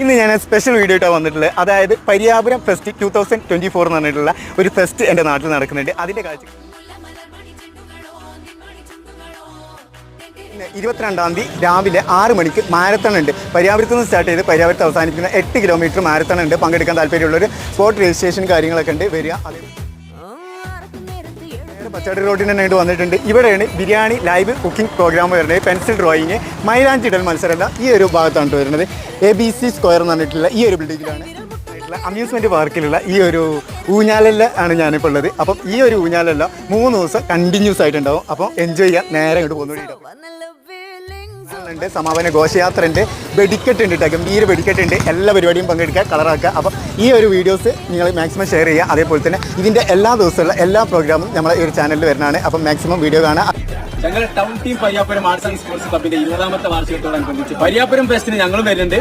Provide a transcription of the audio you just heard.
ഇന്ന് ഞാൻ special video ആയിട്ടാണ് വന്നിട്ടുള്ളത്. അതായത് പരിയാപുരം ഫെസ്റ്റ് 2024 എന്ന് പറഞ്ഞിട്ടുള്ള ഒരു ഫെസ്റ്റ് എൻ്റെ നാട്ടിൽ നടക്കുന്നുണ്ട്. അതിൻ്റെ കാഴ്ച 22-ാം തീയതി രാവിലെ 6 മണിക്ക് മാരത്തൺ ഉണ്ട്. പരിയാപുരത്ത് നിന്ന് സ്റ്റാർട്ട് ചെയ്ത് പരിയാപുരത്ത് അവസാനിക്കുന്ന 8 കിലോമീറ്റർ മാരത്തൺ ഉണ്ട്. പങ്കെടുക്കാൻ താല്പര്യമുള്ളൊരു സ്പോട്ട് രജിസ്ട്രേഷൻ കാര്യങ്ങളൊക്കെ ഉണ്ട്. വരിക. പച്ചാടി റോഡിന് തന്നെ വന്നിട്ടുണ്ട്. ഇവിടെയാണ് ബിരിയാണി ലൈവ് കുക്കിംഗ് പ്രോഗ്രാം വരുന്നത്. പെൻസിൽ ഡ്രോയിങ്, മൈലാഞ്ചിടൽ മത്സരമല്ല, ഈ ഒരു ഭാഗത്താണ് വരുന്നത്. ABC സ്ക്വയർ എന്ന് പറഞ്ഞിട്ടുള്ള ഈ ഒരു ബിൽഡിങ്ങിലാണ് അമ്യൂസ്മെൻറ്റ് പാർക്കിലുള്ള ഈ ഒരു ഊഞ്ഞാലല്ല ആണ് ഞാനിപ്പോൾ ഉള്ളത്. അപ്പം ഈ ഒരു ഊഞ്ഞാലല്ല 3 ദിവസം കണ്ടിന്യൂസ് ആയിട്ടുണ്ടാവും. അപ്പോൾ എൻജോയ് ചെയ്യാൻ നേരെ ഇങ്ങോട്ട് പോകുന്നുണ്ട്. സമാപന ഘോഷയാത്ര ഉണ്ട്, വെടിക്കെട്ട് ഉണ്ട്, ഗംഭീര വെടിക്കെട്ട് ഉണ്ട്. എല്ലാ പരിപാടിയും പങ്കെടുക്കുക, കളറാക്കുക. അപ്പം ഈ ഒരു വീഡിയോസ് നിങ്ങൾ മാക്സിമം ഷെയർ ചെയ്യുക. അതേപോലെ തന്നെ ഇതിൻ്റെ എല്ലാ ദിവസമുള്ള എല്ലാ പ്രോഗ്രാമും നമ്മളെ ഈ ഒരു ചാനലിൽ വരുന്നതാണ്. അപ്പം മാക്സിമം വീഡിയോ കാണുക. ഞങ്ങൾ town team Pariyapuram arts and sports ക്ലബിന്റെ 20ാമത്തെ വാർഷികത്തോടനുബന്ധിച്ച് പരിയാപുരം ഫെസ്റ്റിന് ഞങ്ങളും വരുന്നുണ്ട്.